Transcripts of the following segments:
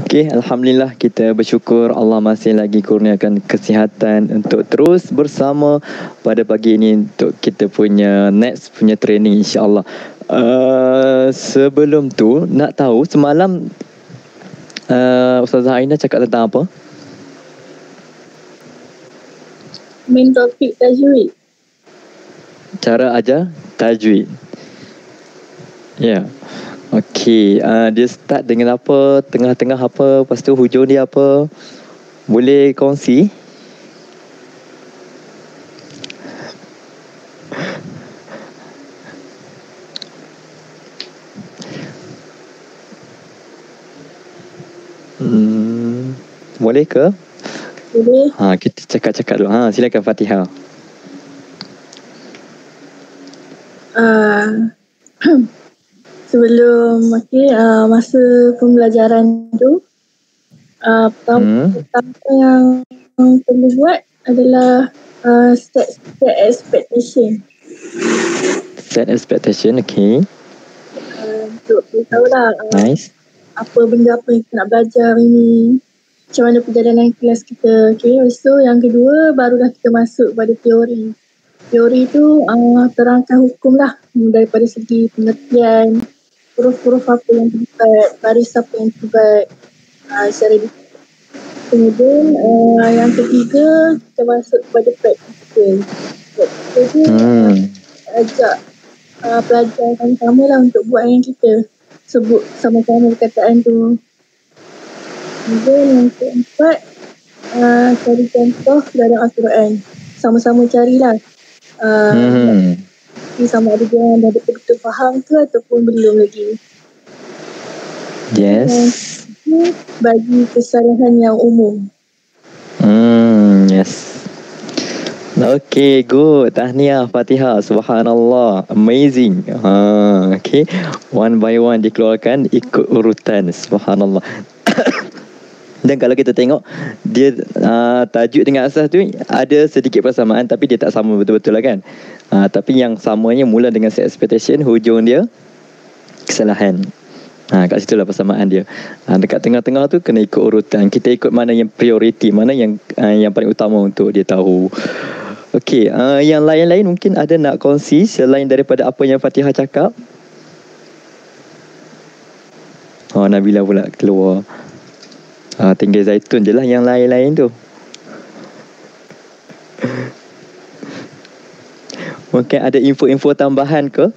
Okey, Alhamdulillah kita bersyukur Allah masih lagi kurniakan kesihatan untuk terus bersama pada pagi ini untuk kita punya next punya training insya-Allah. Sebelum tu nak tahu semalam Ustazah Aina cakap tentang apa? Main topik tajwid. Cara ajar tajwid. Ya. Yeah. Okey, dia start dengan apa, tengah-tengah apa, lepas tu hujung dia apa? Boleh kongsi? Boleh ke? Boleh. Kita cakap-cakap dulu. Silakan Fatihah. Sebelum masa pembelajaran tu, pertama yang perlu buat adalah set expectation. Set expectation, okay. Untuk beritahu lah nice. apa benda apa yang kita nak belajar ini, macam mana perjalanan kelas kita. Okay, so yang kedua barulah kita masuk pada teori. Teori tu terangkan hukum lah daripada segi pengertian, huruf-huruf apa yang terlibat, baris apa yang terlibat secara detail. Kemudian yang ketiga kita masuk kepada praktikal. Praktikal tu ajak pelajar sama lah untuk buat yang kita sebut sama-sama perkataan tu. Kemudian yang keempat cari contoh dalam Al-Quran. Sama-sama carilah. Sama ada dia yang dah betul-betul faham ke ataupun belum lagi. Yes. Bagi kesalahan yang umum. Yes. Okay, good. Tahniah Fatihah. Subhanallah. Amazing. Okay. One by one dikeluarkan ikut urutan. Subhanallah. Dan kalau kita tengok dia tajuk dengan asas tu ada sedikit persamaan tapi dia tak sama betul-betul lah kan. Tapi yang samanya mula dengan set expectation, hujung dia kesalahan. Kat situ lah persamaan dia. Dekat tengah-tengah tu kena ikut urutan. Kita ikut mana yang prioriti, mana yang paling utama untuk dia tahu. Okey, yang lain-lain mungkin ada nak kongsi selain daripada apa yang Fatihah cakap? Nabila pula keluar. Tinggal Zaitun je lah yang lain-lain tu. Mungkin ada info-info tambahan ke?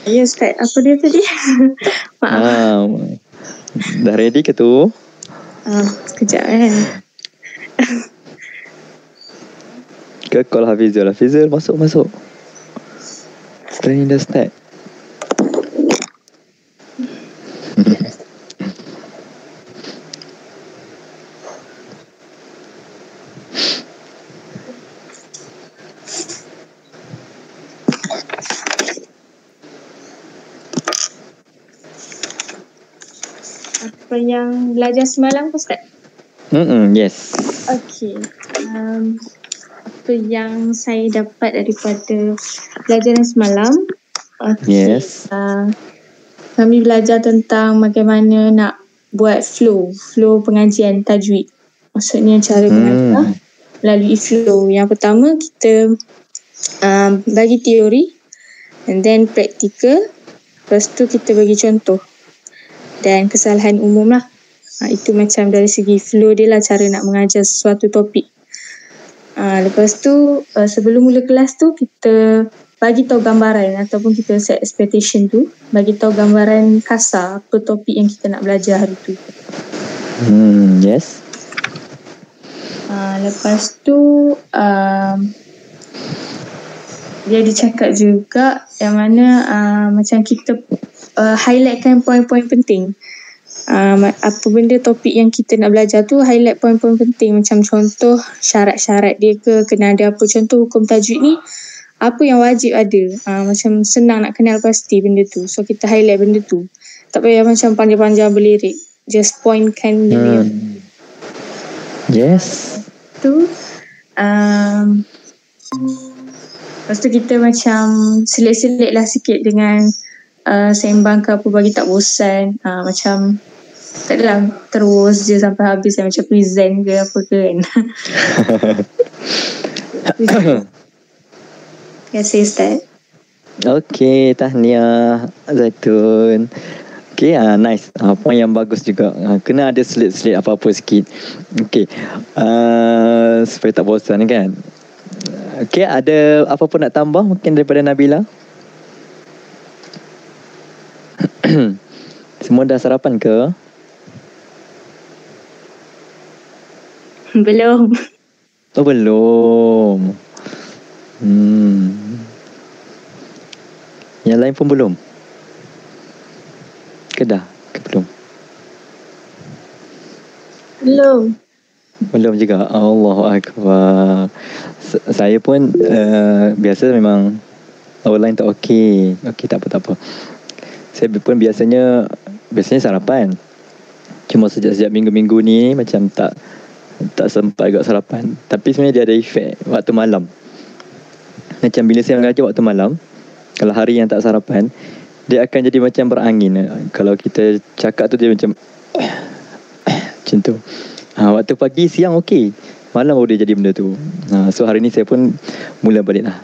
Ya Ustaz, apa dia tadi? Maaf. Dah ready ke tu? Sekejap kan. Ke call Hafizul. Hafizul masuk. Training dah start. Apa yang belajar semalam Ustaz? Yes. Okay. Apa yang saya dapat daripada pelajaran semalam? Okay. Yes. Kami belajar tentang bagaimana nak buat flow pengajian tajwid. Maksudnya cara mengajar melalui flow. Yang pertama kita bagi teori, and then practical. Lepas tu kita bagi contoh dan kesalahan umum lah. Itu macam dari segi flow dia lah, cara nak mengajar sesuatu topik. Lepas tu sebelum mula kelas tu kita bagi tahu gambaran ataupun kita set expectation tu, bagi tahu gambaran kasar apa topik yang kita nak belajar hari tu. Yes. Lepas tu dia dicakap juga yang mana macam kita highlightkan poin-poin penting. Apa benda topik yang kita nak belajar tu, highlight poin-poin penting. Macam contoh syarat-syarat dia ke, kena ada apa. Contoh hukum tajwid ni, apa yang wajib ada. Macam senang nak kenal pasti benda tu. So kita highlight benda tu. Tak payah macam panjang-panjang berlirik. Just pointkan benda. Yes. Tu Lepas tu kita macam selit-selit lah sikit dengan sembang ke apa bagi tak bosan. Macam tak adalah terus je sampai habis macam present ke apa ke kan. Terima kasih Ustaz. Okey, tahniah Zaitun. Okey, nice. Point yang bagus juga. Kena ada selit-selit apa-apa sikit. Okey. Supaya tak bosan kan. Okey, ada apa-apa nak tambah mungkin daripada Nabila? Semua dah sarapan ke? Belum. Oh, belum. Yang lain pun belum? Ke dah? Ke belum? Belum juga. Allahu Akbar. Saya pun biasa memang online tak okey. Okey, tak apa. Saya pun biasanya sarapan. Cuma sejak minggu-minggu ni macam tak sempat agak sarapan. Tapi sebenarnya dia ada efek waktu malam. Macam bila saya mengajar waktu malam, kalau hari yang tak sarapan, dia akan jadi macam berangin. Kalau kita cakap tu dia macam macam tu. Waktu pagi, siang okey. Malam baru dia jadi benda tu. So hari ni saya pun mula balik lah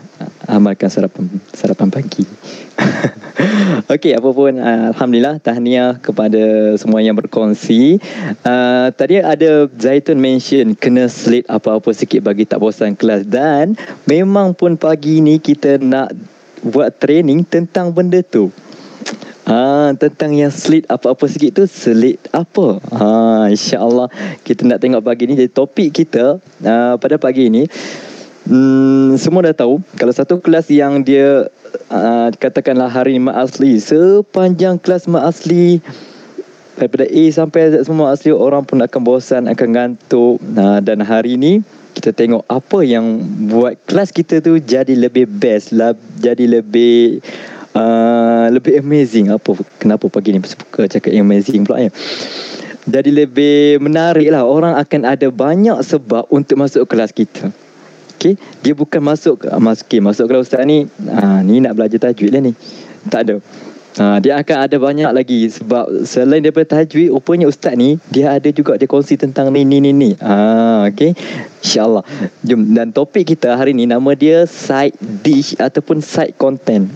amalkan sarapan pagi. Okey, apa pun alhamdulillah, tahniah kepada semua yang berkongsi. Tadi ada Zaitun mention kena slate apa-apa sikit bagi tak bosan kelas, dan memang pun pagi ni kita nak buat training tentang benda tu. Tentang yang slate apa-apa sikit tu, slate apa? InsyaAllah kita nak tengok pagi ni. Jadi topik kita pada pagi ni, semua dah tahu kalau satu kelas yang dia katakanlah hari Mak Asli, sepanjang kelas Mak Asli daripada A sampai Z semua asli, orang pun akan bosan, akan ngantuk. Dan hari ni kita tengok apa yang buat kelas kita tu jadi lebih best lah, jadi lebih amazing. Kenapa pagi ni suka cakap amazing pula ya? Jadi lebih menarik lah. Orang akan ada banyak sebab untuk masuk kelas kita. Okay? Dia bukan masuk kelas ustaz ni, ni nak belajar tajwid lah ni. Tak ada. Dia akan ada banyak lagi sebab selain daripada tajwid, rupanya ustaz ni dia ada juga dia kongsi tentang ni. Okay? InsyaAllah. Jom. Dan topik kita hari ni nama dia side dish ataupun side content.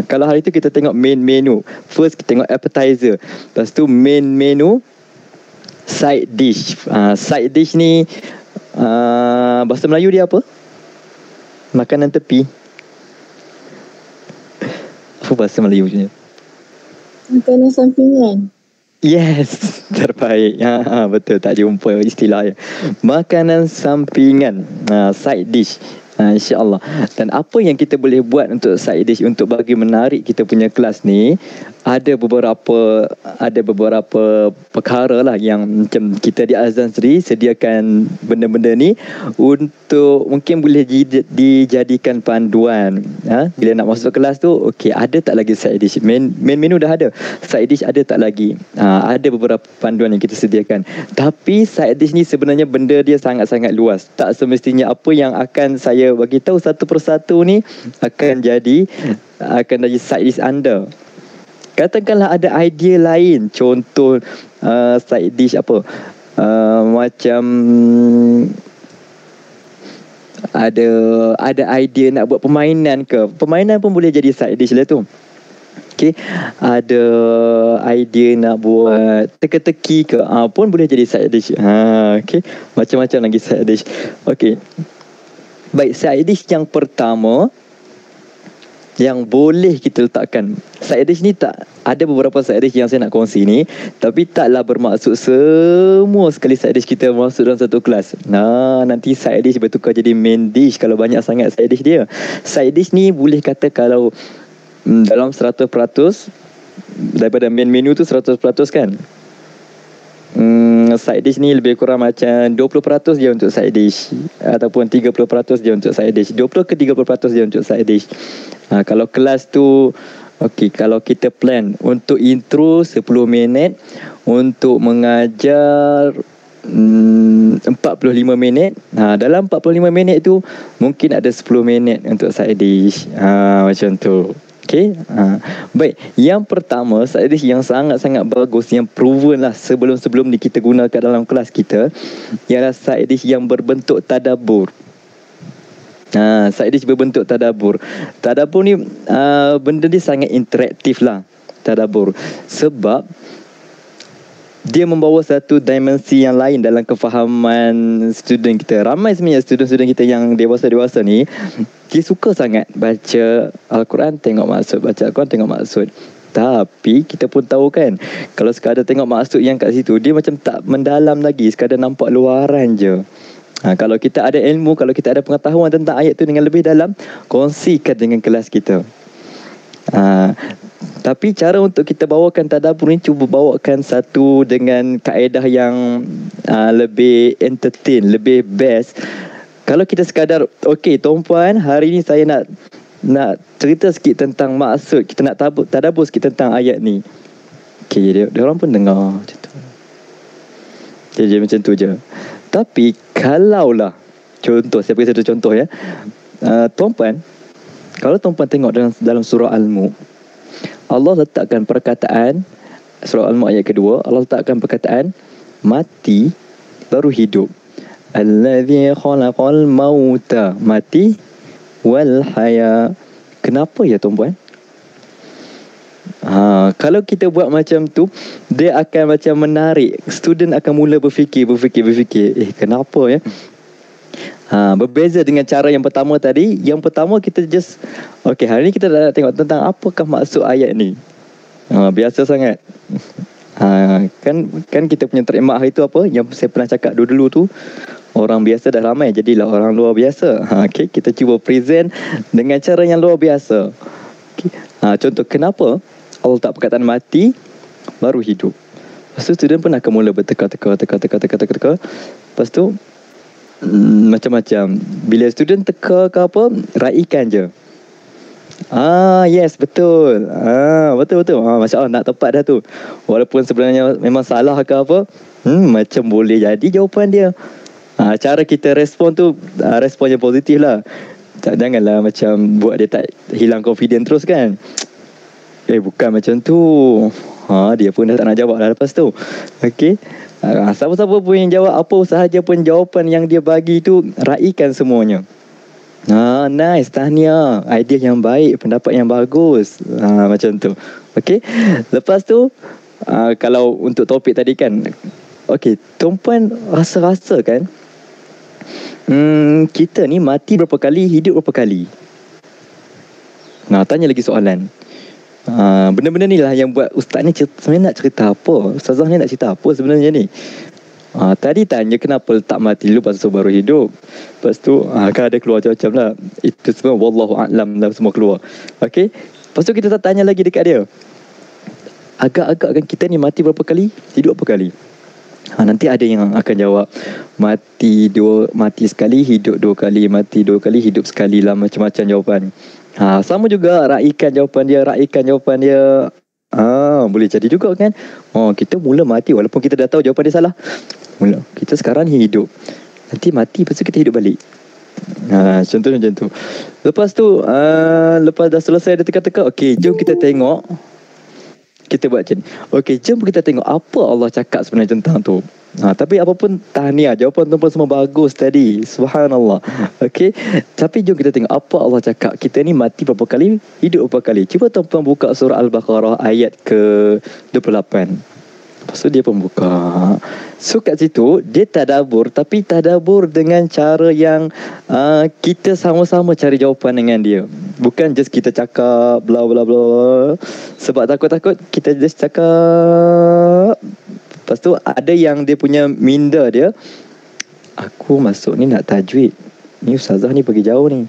Kalau hari tu kita tengok main menu, first kita tengok appetizer, lepas tu main menu, side dish. Side dish ni bahasa Melayu dia apa? Makanan tepi. Apa bahasa Melayunya? Makanan sampingan. Yes, terbaik. Betul, tak jumpa istilahnya. Makanan sampingan, side dish. InsyaAllah. Dan apa yang kita boleh buat untuk side dish untuk bagi menarik kita punya kelas ni, ada beberapa perkara lah yang macam kita di Azan Sri sediakan benda-benda ni untuk mungkin boleh dijadikan panduan. Bila nak masuk kelas tu, okey, ada tak lagi side dish? Main menu dah ada, side dish ada tak lagi? Ada beberapa panduan yang kita sediakan. Tapi side dish ni sebenarnya benda dia sangat-sangat luas. Tak semestinya apa yang akan saya bagi tahu satu persatu ni akan jadi side dish anda. Katakanlah ada idea lain, contoh side dish apa, macam ada idea nak buat permainan ke, permainan pun boleh jadi side dish lah tu. Okay, ada idea nak buat teka-teki ke, pun boleh jadi side dish. Okay, macam-macam lagi side dish. Okay, baik, side dish yang pertama yang boleh kita letakkan. Side dish ni tak ada beberapa side dish yang saya nak kongsi ni, tapi taklah bermaksud semua sekali side dish kita masuk dalam satu kelas. Nanti side dish bertukar jadi main dish kalau banyak sangat side dish dia. Side dish ni boleh kata kalau dalam 100% daripada main menu tu 100% kan. Side dish ni lebih kurang macam 20% je untuk side dish, ataupun 30% je untuk side dish. 20 ke 30% je untuk side dish. Kalau kelas tu, okey, kalau kita plan untuk intro 10 minit, untuk mengajar 45 minit. Dalam 45 minit tu mungkin ada 10 minit untuk side dish. Macam tu. Okay. Baik. Yang pertama, side dish yang sangat-sangat bagus, yang proven lah sebelum-sebelum ni kita gunakan dalam kelas kita, ialah side dish yang berbentuk tadabbur. Side dish berbentuk tadabbur. Tadabbur ni benda ni sangat interaktif lah. Tadabbur. Sebab dia membawa satu dimensi yang lain dalam kefahaman student kita. Ramai sebenarnya student-student kita yang dewasa-dewasa ni, dia suka sangat baca Al-Quran, tengok maksud. Baca Al-Quran, tengok maksud. Tapi kita pun tahu kan, kalau sekadar tengok maksud yang kat situ, dia macam tak mendalam lagi, sekadar nampak luaran je. Kalau kita ada ilmu, kalau kita ada pengetahuan tentang ayat tu dengan lebih dalam, kongsikan dengan kelas kita. Tapi cara untuk kita bawakan tadabbur ni, cuba bawakan satu dengan kaedah yang lebih entertain, lebih best. Kalau kita sekadar, okey tuan-puan, hari ni saya nak cerita sikit tentang maksud, kita nak tadabbur sikit tentang ayat ni. Okey, dia orang pun dengar macam tu. Jadi macam tu je. Tapi kalaulah, contoh, saya bagi satu contoh ya. Tuan-puan, kalau tuan-puan tengok dalam surah Al-Mulk, Allah letakkan perkataan, surah Al-Mulk ayat kedua, Allah letakkan perkataan mati baru hidup. Allazi khalaqal mauta, mati, wal haya. Kenapa ya tuan-puan? Kalau kita buat macam tu, dia akan macam menarik. Student akan mula berfikir. Kenapa ya? Berbeza dengan cara yang pertama tadi. Yang pertama kita just, okay, hari ni kita nak tengok tentang apakah maksud ayat ni. Biasa sangat. Kan kita punya terjemah hari tu apa yang saya pernah cakap dulu tu, orang biasa dah ramai, jadilah orang luar biasa. Okay, kita cuba present dengan cara yang luar biasa. Okay. Contoh, kenapa Allah tak perkataan mati baru hidup? Lepas tu student pun akan mula berteka-teka. Lepas tu macam-macam. Bila student teka ke apa, raikan je. Yes, betul. Betul. Masya Allah, nak tepat dah tu. Walaupun sebenarnya memang salah ke apa, macam boleh jadi jawapan dia. Cara kita respon tu, respon yang positif lah. Janganlah macam buat dia tak hilang confident terus kan. Bukan macam tu. Dia pun dah tak nak jawab dah lepas tu. Okay. Siapa-siapa pun yang jawab, apa sahaja pun jawapan yang dia bagi tu, raikan semuanya. Nice, tahniah. Idea yang baik, pendapat yang bagus. Macam tu. Okay. Lepas tu, kalau untuk topik tadi kan, okay, tuan-puan rasa-rasa kan, kita ni mati berapa kali, hidup berapa kali? Tanya lagi soalan. Benda-benda ni lah yang buat ustaz ni sebenarnya nak cerita apa, ustazah ni nak cerita apa sebenarnya ni. Tadi tanya kenapa letak mati dulu, lepas tu baru hidup. Lepas tu kan ada keluar macam-macam lah. Itu semua wallahu a'lam lah, semua keluar. Okay. Lepas tu kita tak tanya lagi dekat dia, agak-agak kan kita ni mati berapa kali, hidup berapa kali? Nanti ada yang akan jawab mati sekali, hidup 2 kali, mati 2 kali, hidup sekali lah, macam-macam jawapan. Sama juga raikan jawapan dia. Boleh jadi juga kan. Kita mula mati walaupun kita dah tahu jawapan dia salah. Mula kita sekarang ni hidup, nanti mati, lepas tu kita hidup balik. Contoh macam tu. Lepas tu lepas dah selesai dia teka-teka, okey, jom kita tengok. Kita buat macam ni. Okey, jom kita tengok apa Allah cakap sebenarnya tentang tu. Tapi apapun, tahniah, jawapan tuan-tuan semua bagus tadi. Subhanallah. Okey, tapi jom kita tengok apa Allah cakap. Kita ni mati berapa kali, hidup berapa kali. Cuba tuan-tuan buka surah Al-Baqarah ayat ke-28. Lepas tu dia pun buka. So kat situ dia tadabbur, tapi tadabbur dengan cara yang kita sama-sama cari jawapan dengan dia. Bukan just kita cakap bla bla bla. Sebab takut-takut kita just cakap. Lepas tu ada yang dia punya minda dia, aku masuk ni nak tajwid, ni ustazah ni pergi jauh ni.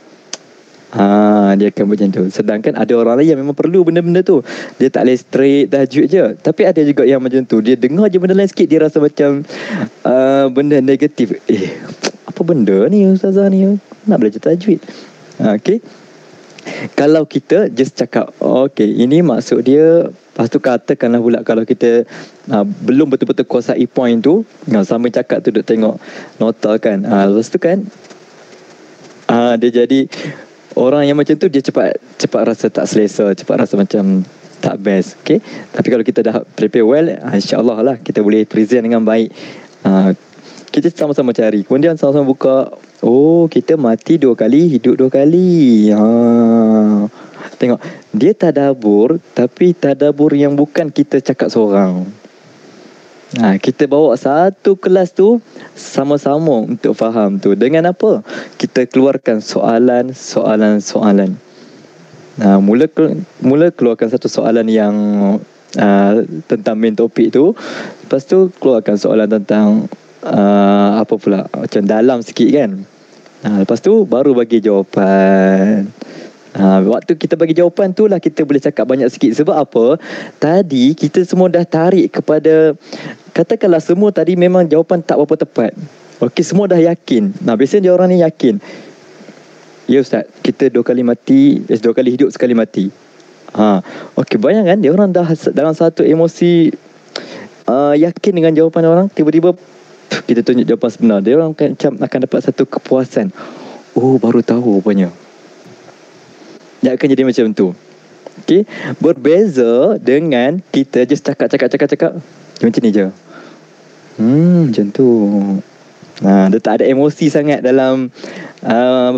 Dia akan macam tu. Sedangkan ada orang lain yang memang perlu benda-benda tu. Dia tak boleh straight tajwid je. Tapi ada juga yang macam tu, dia dengar je benda lain sikit, dia rasa macam benda negatif. Apa benda ni ustazah ni nak belajar tajwid. Okay. Kalau kita just cakap, okay, ini maksud dia, lepas tu katakanlah pula kalau kita belum betul-betul kuasai point tu, sambil cakap tu duk tengok nota kan. Lepas tu kan, dia jadi orang yang macam tu dia cepat rasa tak selesa, cepat rasa macam tak best. Okay. Tapi kalau kita dah prepare well, insyaAllah lah kita boleh present dengan baik. Kita sama-sama cari, kemudian sama-sama buka. Oh, kita mati 2 kali, hidup 2 kali. Tengok, dia tadabbur, tapi tadabbur yang bukan kita cakap seorang. Kita bawa satu kelas tu sama-sama untuk faham tu. Dengan apa? Kita keluarkan soalan. Mula keluarkan satu soalan yang tentang main topik tu. Lepas tu keluarkan soalan tentang apa pula, macam dalam sikit kan. Lepas tu baru bagi jawapan. Waktu kita bagi jawapan tu lah kita boleh cakap banyak sikit. Sebab apa? Tadi kita semua dah tarik kepada, katakanlah semua tadi memang jawapan tak berapa tepat. Okey, semua dah yakin. Biasanya dia orang ni yakin, ya Ustaz, kita 2 kali mati, 2 kali hidup, sekali mati. Okey, bayangkan dia orang dah dalam satu emosi yakin dengan jawapan orang, tiba-tiba kita tunjuk jawapan sebenar. Dia orang akan dapat satu kepuasan. Oh, baru tahu rupanya. Dia akan jadi macam tu. Okay. Berbeza dengan kita just cakap. Macam ni je. Macam tu. Dia tak ada emosi sangat dalam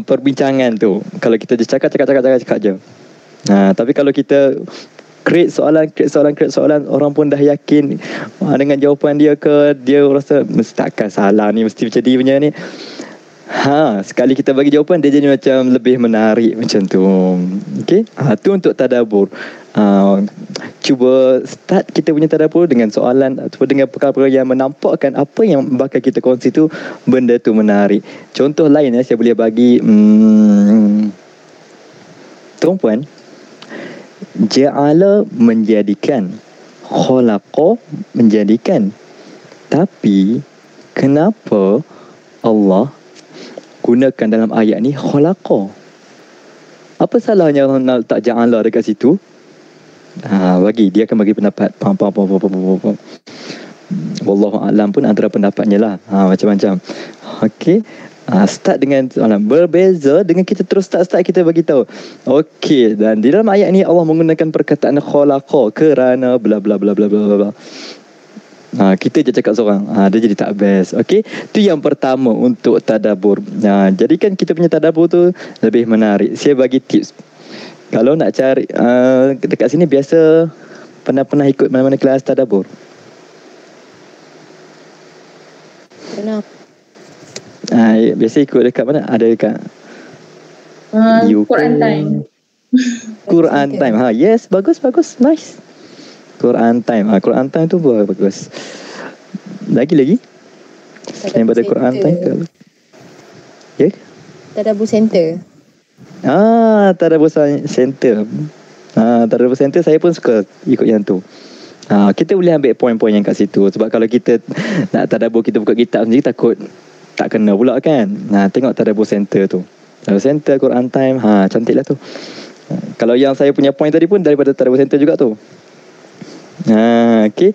perbincangan tu. Kalau kita just cakap je. Tapi kalau kita create soalan, orang pun dah yakin dengan jawapan dia ke, dia rasa mesti takkan salah ni, mesti macam dia punya ni. Sekali kita bagi jawapan, dia jadi macam lebih menarik macam tu. Okey, tu untuk tadabbur. Cuba start kita punya tadabbur dengan soalan ataupun dengan perkara-perkara yang menampakkan apa yang bakal kita kongsi tu, benda tu menarik. Contoh lain saya boleh bagi, tuan-puan, ja'ala menjadikan, khalaqa menjadikan. Tapi kenapa Allah gunakan dalam ayat ni khalaqa? Apa salahnya Allah nak letak ja'ala dekat situ? Dia akan bagi pendapat. Wallahu a'lam pun antara pendapatnya lah. Macam-macam. Okey. Start dengan soalan. Berbeza dengan kita terus start kita bagi tahu. Okey, dan di dalam ayat ni Allah menggunakan perkataan khalaqa kerana bla bla bla bla bla bla. Kita je cakap seorang, dia jadi tak best. Okey, tu yang pertama untuk tadabbur. Jadikan kita punya tadabbur tu lebih menarik. Saya bagi tips. Kalau nak cari dekat sini, biasa pernah ikut mana-mana kelas tadabbur? Pernah. Biasa ikut dekat mana? Ada dekat Quran Time. Quran Time. Yes, bagus, nice. Quran Time. Quran Time tu bagus. Lagi selain pada Quran Time ke? Ya? Tadabbur Center. Tadabbur Center. Tadabbur Center saya pun suka ikut yang tu. Kita boleh ambil poin-poin yang kat situ. Sebab kalau kita nak tadabbur, kita buka kitab sendiri, takut tak kena pula kan. Tengok Tadabbur Center tu. Tadabbur Center, Quran Time. Cantik lah tu. Kalau yang saya punya point tadi pun daripada Tadabbur Center juga tu. Okay.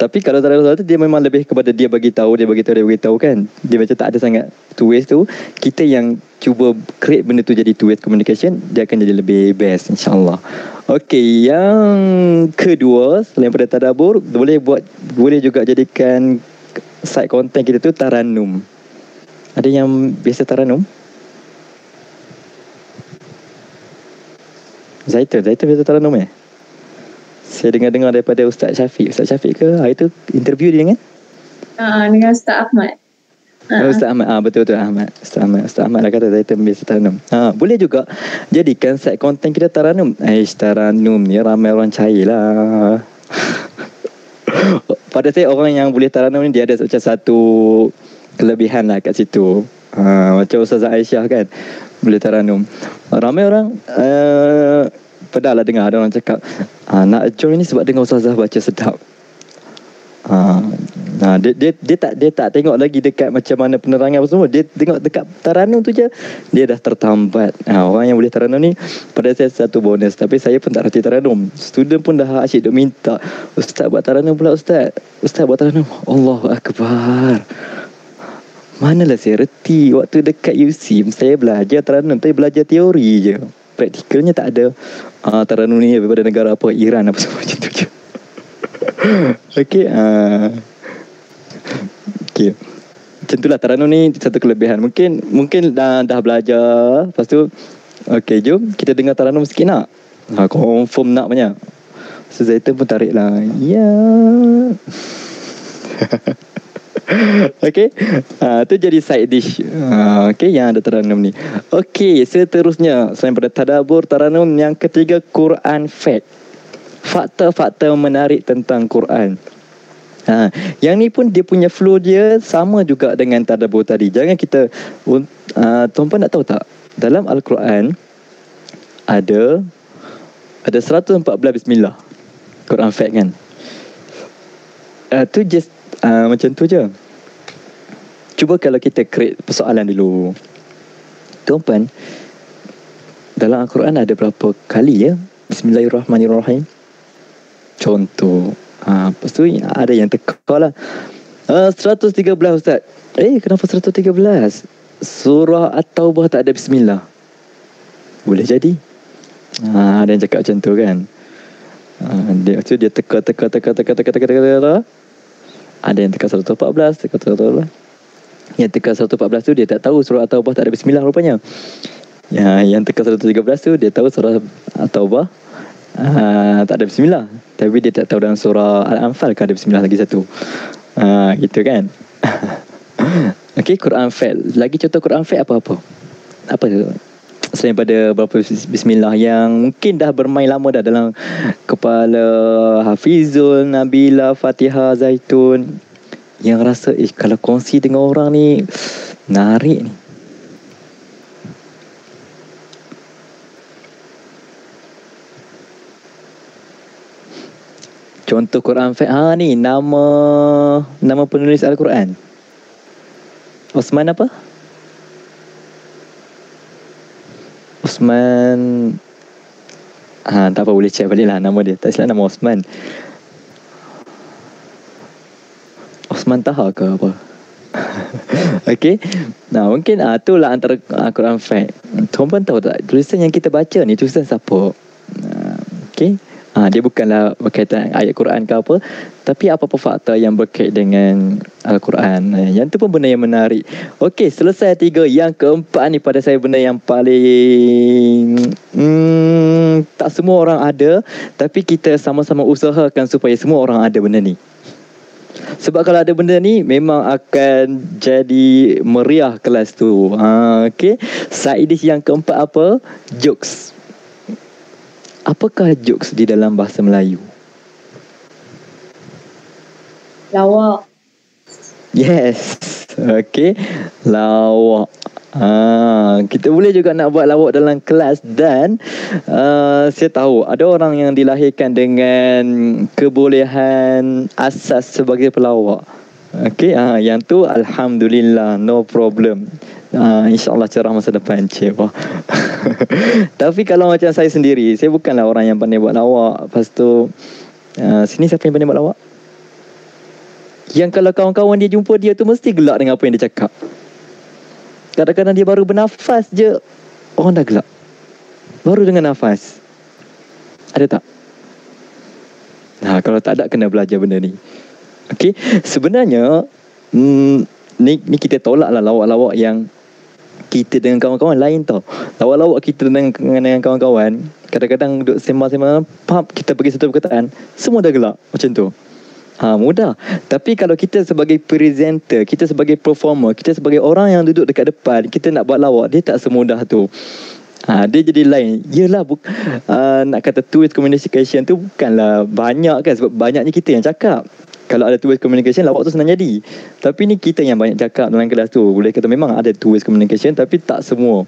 Tapi kalau Tadabbur Center tu, dia memang lebih kepada dia bagi tahu kan. Dia macam tak ada sangat two ways tu. Kita yang cuba create benda tu jadi two way communication, dia akan jadi lebih best, insyaAllah. Okay, yang kedua, selain pada tadabbur, boleh juga jadikan side content kita tu taranum. Ada yang biasa taranum? Zaitun biasa taranum Saya dengar daripada Ustaz Syafiq. Ustaz Syafiq ke? Itu interview dia dengan? Dengan Ustaz Ahmad. Ustaz Ahmad. Betul Ahmad. Ustaz Ahmad lah kata Zaitun biasa taranum. Boleh juga jadikan side content kita taranum. Taranum ni ramai orang cair lah. Pada saya, orang yang boleh taranum ni, dia ada macam satu kelebihan lah kat situ. Macam Ustazah Aisyah kan, boleh taranum. Ramai orang pernah lah dengar ada orang cakap, nak join ni sebab dengar Ustazah baca sedap. Dia tak tengok lagi dekat macam mana penerangan apa semua. Dia tengok dekat Taranum tu je, dia dah tertambat. Orang yang boleh Taranum ni pada saya satu bonus. Tapi saya pun tak reti Taranum. Student pun dah asyik duk minta, Ustaz buat Taranum pula Ustaz buat Taranum. Allahu Akbar. Manalah saya reti. Waktu dekat UC saya belajar Taranum, tapi belajar teori je. Praktikalnya tak ada. Taranum ni daripada negara apa, Iran apa semua macam tu je. Okay. Okay. Macam itulah Taranum ni satu kelebihan. Mungkin dah belajar. Lepas tu okay, jom kita dengar Taranum sikit nak. Confirm nak banyak. So Zaitun pun tarik lah. Ya. Okay. Tu jadi side dish. Okay, yang ada Taranum ni. Okay, seterusnya selain pada tadabbur Taranum, yang ketiga Quran fact. Fakta-fakta menarik tentang Quran. Yang ni pun dia punya flow dia sama juga dengan tadabbur tadi. Jangan kita tuan-puan nak tahu tak, dalam Al-Quran ada 114 bismillah Quran fact kan. Tu just macam tu je. Cuba kalau kita create persoalan dulu, tuan-puan, dalam Al-Quran ada berapa kali ya Bismillahirrahmanirrahim? Contoh. Lepas tu ada yang teka lah, 113 Ustaz. Kenapa 113? Surah At-Taubah tak ada Bismillah. Boleh jadi. Ada yang cakap macam tu kan. Dia teka. Ada yang teka 114, teka 114. Yang teka 114 tu dia tak tahu surah At-Taubah tak ada Bismillah rupanya. Yang teka 113 tu dia tahu surah At-Taubah tak ada Bismillah, tapi dia tak tahu dalam surah Al-Anfal kan ada Bismillah lagi satu. Gitu kan. Okay, Quran fact. Lagi contoh Quran fact apa-apa? Apa tu? Selain pada beberapa Bismillah yang mungkin dah bermain lama dah dalam kepala Hafizul, Nabila, Fatihah, Zaitun, yang rasa kalau kongsi dengan orang ni menarik ni. Contoh Quran fact. Ni nama penulis Al-Quran. Osman apa? Osman. Tak apa, boleh check balik lah nama dia. Tak silap nama Osman. Osman Taha ke apa? Okay. Mungkin itulah antara Quran fact. Tuan-puan tahu tak, tulisan yang kita baca ni tulisan siapa? Okay. Dia bukanlah berkaitan ayat Quran ke apa, tapi apa-apa fakta yang berkait dengan Al-Quran. Yang tu pun benda yang menarik. Okey, selesai 3. Yang keempat ni pada saya benda yang paling tak semua orang ada, tapi kita sama-sama usahakan supaya semua orang ada benda ni. Sebab kalau ada benda ni memang akan jadi meriah kelas tu. Okey, side dish yang keempat apa? Jokes. Apakah jokes di dalam bahasa Melayu? Lawak. Yes. Okay. Lawak. Kita boleh juga nak buat lawak dalam kelas. Dan saya tahu ada orang yang dilahirkan dengan kebolehan asas sebagai pelawak. Okay. Yang tu Alhamdulillah, no problem. InsyaAllah cerah masa depan, cik. Tapi kalau macam saya sendiri, saya bukanlah orang yang pandai buat lawak. Lepas tu sini siapa yang pandai buat lawak? Yang kalau kawan-kawan dia jumpa dia tu mesti gelak dengan apa yang dia cakap. Kadang-kadang dia baru bernafas je, orang dah gelak. Baru dengan nafas. Ada tak? Kalau tak ada, kena belajar benda ni. Okay. Sebenarnya ni kita tolak lah lawak-lawak yang kita dengan kawan-kawan lain tau. Lawak-lawak kita dengan kawan-kawan, kadang-kadang duduk sembang-sembang, kita bagi satu perkataan, semua dah gelak macam tu. Mudah. Tapi kalau kita sebagai presenter, kita sebagai performer, kita sebagai orang yang duduk dekat depan, kita nak buat lawak, dia tak semudah tu. Dia jadi lain. Yelah, nak kata two-way communication tu bukanlah banyak kan, sebab banyaknya kita yang cakap. Kalau ada two-way communication, lawak tu senang jadi. Tapi ni kita yang banyak cakap dalam kelas tu. Boleh kata memang ada two-way communication, tapi tak semua.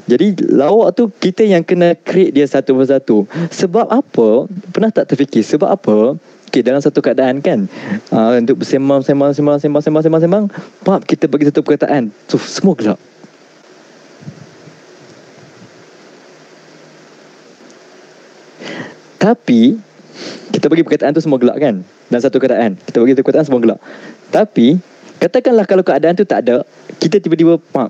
Jadi lawak tu kita yang kena create dia satu persatu. Sebab apa? Pernah tak terfikir sebab apa? Okay, dalam satu keadaan kan, untuk bersembang, sembang, pap, kita bagi satu perkataan, so semua gelap. Tapi kita bagi perkataan tu semua gelap kan, dalam satu keadaan kita bagi satu perkataan semua gelap. Tapi katakanlah kalau keadaan tu tak ada, kita tiba-tiba pap,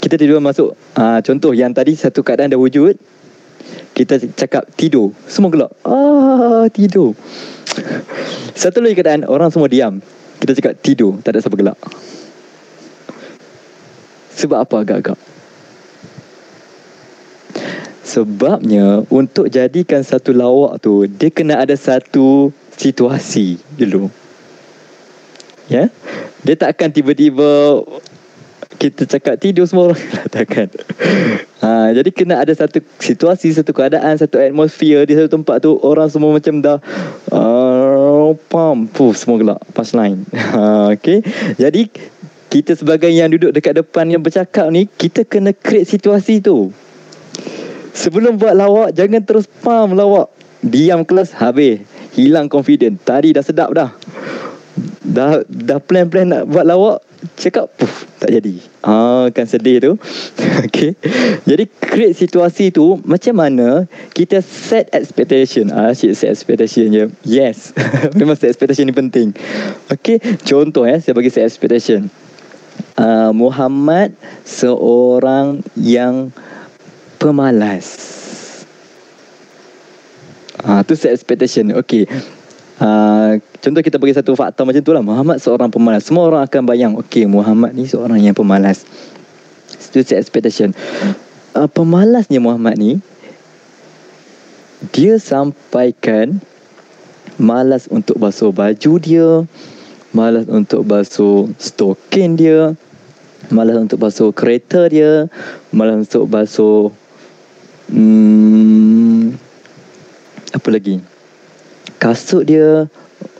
kita tiba-tiba masuk, contoh yang tadi satu keadaan dah wujud, kita cakap tidur, semua gelap. Tidur. Satu lagi keadaan, orang semua diam, kita cakap tidur, tak ada siapa gelap. Sebab apa agak-agak? Sebabnya untuk jadikan satu lawak tu, dia kena ada satu situasi dulu. Ya, dia tak akan tiba-tiba kita cakap tidur semua orang takkan. Jadi kena ada satu situasi, satu keadaan, satu atmosphere di satu tempat tu, orang semua macam dah semua gelap, punchline. Okay, jadi kita sebagai yang duduk dekat depan yang bercakap ni, kita kena create situasi tu. Sebelum buat lawak, jangan terus lawak. Diam kelas, habis. Hilang confident. Tadi dah sedap dah. Dah plan-plan nak buat lawak, cakap, tak jadi. Kan sedih tu. Okay. Jadi create situasi tu, macam mana kita set expectation. Set expectation je. Yes. Memang set expectation ni penting. Okay. Contoh saya bagi set expectation. Muhammad seorang yang pemalas. Tu set expectation. Okay. Contoh kita bagi satu fakta macam tu lah. Muhammad seorang pemalas. Semua orang akan bayang, okay, Muhammad ni seorang yang pemalas. Itu set expectation. Pemalasnya Muhammad ni, dia sampaikan malas untuk basuh baju dia, malas untuk basuh stokin dia, malas untuk basuh kereta dia, malas untuk basuh apa lagi, kasut dia.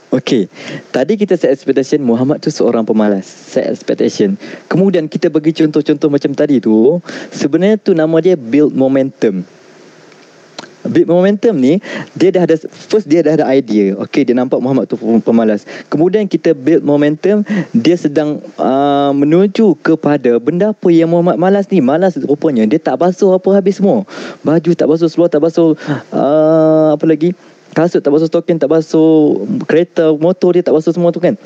Okey, tadi kita set expectation Muhammad tu seorang pemalas. Set expectation. Kemudian kita bagi contoh-contoh macam tadi tu. Sebenarnya tu nama dia build momentum. Build momentum ni, dia dah ada, first dia dah ada idea. Okey, dia nampak Muhammad tu pemalas. Kemudian kita build momentum, dia sedang menuju kepada benda apa yang Muhammad malas ni. Malas rupanya dia tak basuh apa habis semua. Baju tak basuh, seluar tak basuh, apa lagi? Kasut tak basuh, stokin tak basuh, kereta, motor dia tak basuh semua tu kan.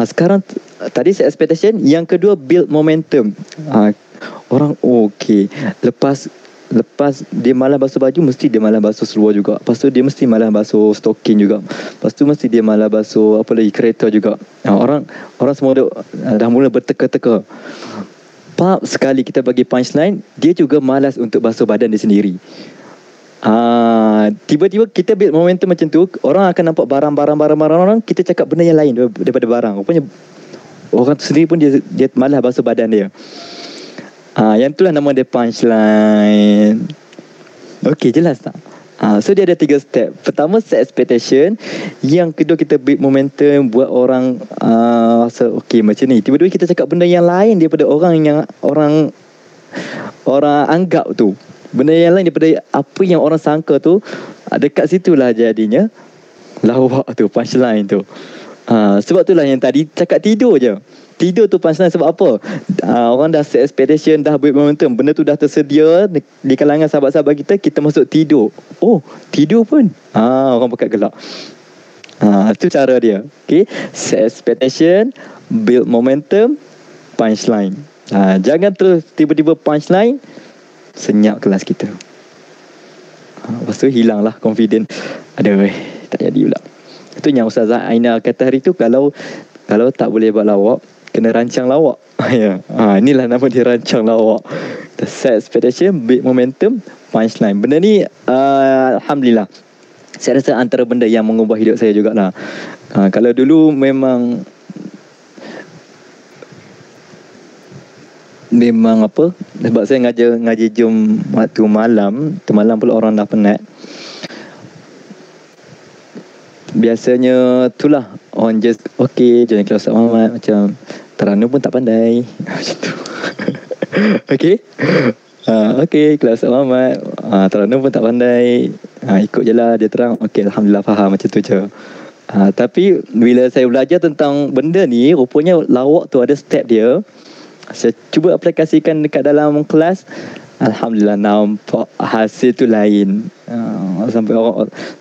Sekarang tadi set expectation. Yang kedua build momentum. Orang okey, lepas dia malas basuh baju, mesti dia malas basuh seluar juga. Lepas tu dia mesti malas basuh stokin juga. Lepas tu mesti dia malas basuh apa lagi, kereta juga. Orang semua dah mula berteka-teka. Sekali kita bagi punchline, dia juga malas untuk basuh badan dia sendiri. Tiba-tiba kita build momentum macam tu, orang akan nampak barang, kita cakap benda yang lain daripada barang. Rupanya orang tu sendiri pun dia malas basuh badan dia. Yang itulah nama dia punchline. Okey, jelas tak? So dia ada 3 step. Pertama set expectation. Yang kedua kita build momentum, buat orang rasa okey macam ni. Tiba-tiba kita cakap benda yang lain daripada orang yang orang anggap tu. Benda yang lain daripada apa yang orang sangka tu. Dekat situlah jadinya lawak tu, punchline tu. Sebab itulah yang tadi cakap tidur je. Tidur tu punchline sebab apa? Orang dah set expectation, dah build momentum, benda tu dah tersedia di kalangan sahabat-sahabat kita, kita masuk tidur. Tidur pun orang pakat gelak. Itu cara dia. Okay? Set expectation, build momentum, punchline. Jangan terus tiba-tiba punchline, senyap kelas kita. Lepas tu hilang lah confident. Aduh, tak jadi pula. Itu yang Ustazah Aina kata hari tu, kalau tak boleh buat lawak, kena rancang lawak. Inilah nama dia, rancang lawak. Set expectation, build momentum, punchline. Benda ni alhamdulillah, saya rasa antara benda yang mengubah hidup saya jugalah. Kalau dulu memang apa, sebab saya ngaji waktu malam pula orang dah penat. Biasanya itulah on just okay, jangan kelas Ustaz Muhammad, macam Teranum pun tak pandai macam tu. Okay, okay, kelas Ustaz Muhammad, Teranum pun tak pandai, Ikut je lah dia terang. Okey, Alhamdulillah faham macam tu je. Tapi bila saya belajar tentang benda ni, rupanya lawak tu ada step dia. Saya cuba aplikasikan dekat dalam kelas. Alhamdulillah nampak hasil tu lain.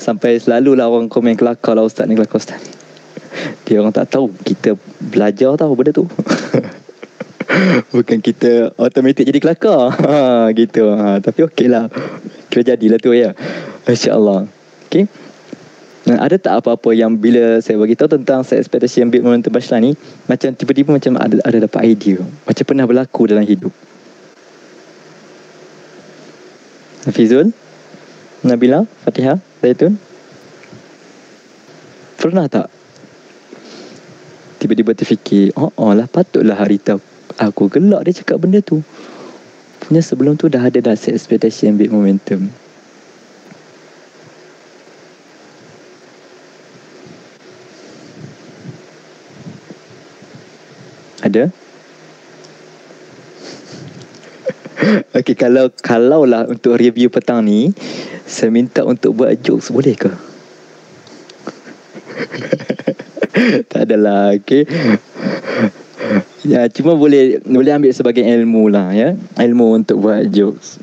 Sampai selalulah orang komen kelakar lah ustaz ni, kelakar ustaz ni. Dia orang tak tahu kita belajar tahu benda tu. Bukan kita automatik jadi kelakar. Gitu. Tapi okey lah. Kira jadilah tu ya. Insya-Allah. Okey. Ada tak apa-apa yang bila saya bagi tahu tentang set expectation build momentum punchline ni, macam tiba-tiba macam ada dapat idea. Macam pernah berlaku dalam hidup. Hafizul, Nabila, Fatihah, Zaitun. Pernah tak tiba-tiba terfikir, lah patutlah hari tu aku gelak dia cakap benda tu. Punya sebelum tu dah ada set expectation build momentum. Ada? Okey, kalau lah untuk review petang ni, saya minta untuk buat jokes, boleh ke? Tak adalah, okey. Ya, cuma boleh ambil sebagai ilmu lah ya. Ilmu untuk buat jokes.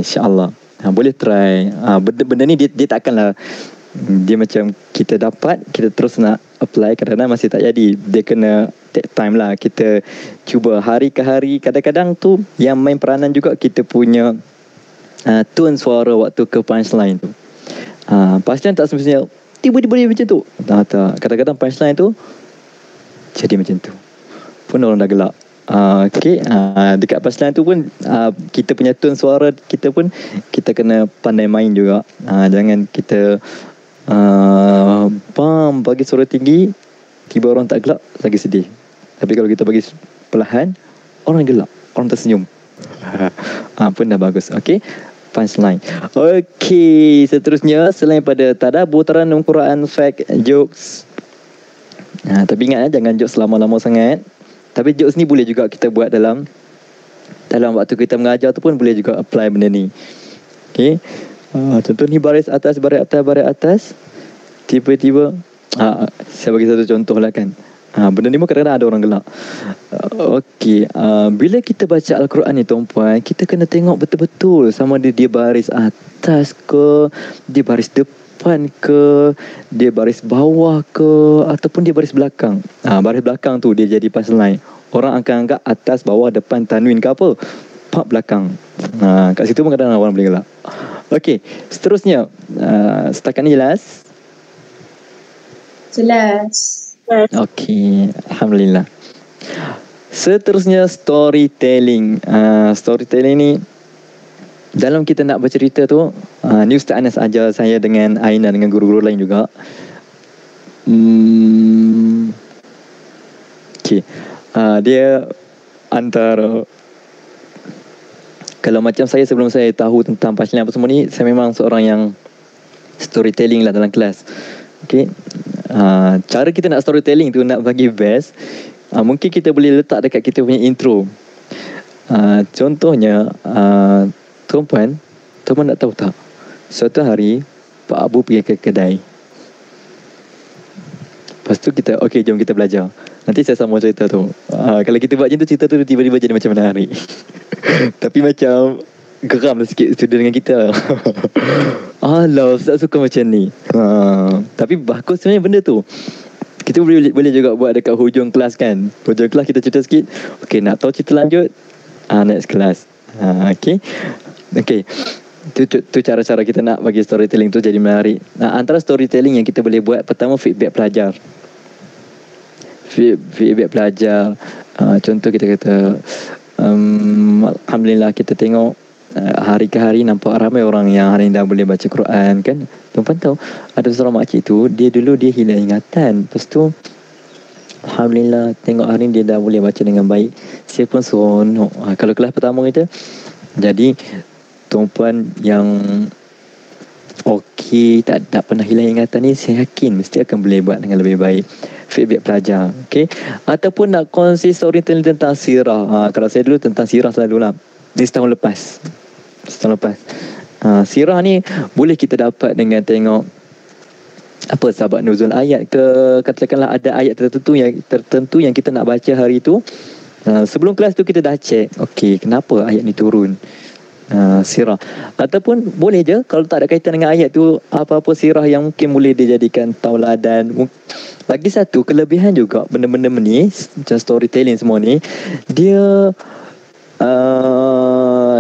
InsyaAllah. Boleh try. Benda ni dia takkanlah dia macam kita dapat, kita terus nak apply, kadang-kadang masih tak jadi. Dia kena take time lah. Kita cuba hari ke hari. Kadang-kadang tu yang main peranan juga kita punya tone suara waktu ke punchline tu. Punchline tak semestinya tiba-tiba dia macam tu. Tak. Kadang-kadang punchline tu jadi macam tu. Pun orang dah gelak. Okey, dekat punchline tu pun kita punya tone suara kita pun kita kena pandai main juga. Jangan kita bagi suara tinggi, tiba orang tak gelak, lagi sedih. Tapi kalau kita bagi perlahan, orang gelak, orang tersenyum. Pun dah bagus. Okey, punchline. Okey, seterusnya selain pada tadabbur, taranum, Quran, fact, jokes. Tapi ingat jangan jokes lama-lama sangat. Tapi jokes ni boleh juga kita buat dalam waktu kita mengajar tu pun boleh juga apply benda ni. Okey. Contoh ni baris atas. Tiba-tiba saya bagi satu contoh lah kan. Benda ni pun kadang-kadang ada orang gelak. Okey, bila kita baca Al-Quran ni tuan-puan, kita kena tengok betul-betul sama dia baris atas ke, dia baris depan ke, dia baris bawah ke, ataupun dia baris belakang. Baris belakang tu dia jadi punchline. Orang akan anggap atas, bawah, depan, tanwin ke apa, pak belakang. Kat situ pun kadang-kadang orang boleh gelak. Okey, seterusnya setakat ni jelas? Jelas. Okey, Alhamdulillah. Seterusnya storytelling. Storytelling ni dalam kita nak bercerita tu, ni Ustaz Anas ajar saya dengan Aina, dengan guru-guru lain juga. Okey. Dia antara, kalau macam saya sebelum saya tahu tentang punchline apa semua ni, saya memang seorang yang storytelling lah dalam kelas. Okey. Cara kita nak storytelling tu, nak bagi best, mungkin kita boleh letak dekat kita punya intro. Contohnya, tuan-puan nak tahu tak, suatu hari Pak Abu pergi ke kedai. Lepas tu kita, okey jom kita belajar. Nanti saya sambung cerita tu. Kalau kita buat macam tu, cerita tu tiba-tiba jadi macam menarik. Tapi macam geram sikit student dengan kita. Alah, Ustaz suka macam ni. Tapi bagus sebenarnya benda tu. Kita boleh juga buat dekat hujung kelas kan. Hujung kelas kita cerita sikit. Okey, nak tahu cerita lanjut? Next kelas. Okey. Tu cara-cara kita nak bagi storytelling tu jadi menarik. Antara storytelling yang kita boleh buat, pertama feedback pelajar. Feedback pelajar. Contoh kita kata, Alhamdulillah kita tengok hari ke hari nampak ramai orang yang hari ni dah boleh baca Quran kan. Tuan-puan tahu ada seorang makcik tu, dia hilang ingatan. Lepas tu Alhamdulillah tengok hari ni dia dah boleh baca dengan baik. Saya pun seronok. Kalau kelas pertama kita, jadi tuan-puan yang okey, tak pernah hilang ingatan ni, saya yakin mesti akan boleh buat dengan lebih baik. Feedback pelajar. Okey. Ataupun nak kongsi storytelling tentang sirah. Kalau saya dulu tentang sirah selalulah. Ini setahun lepas. Sirah ni boleh kita dapat dengan tengok apa sebab nuzul ayat ke, katakanlah ada ayat tertentu yang kita nak baca hari tu. Sebelum kelas tu kita dah check, okey, kenapa ayat ni turun. Sirah. Ataupun boleh je kalau tak ada kaitan dengan ayat tu, apa-apa sirah yang mungkin boleh dijadikan tauladan. Lagi satu kelebihan juga benda-benda ni macam storytelling semua ni, dia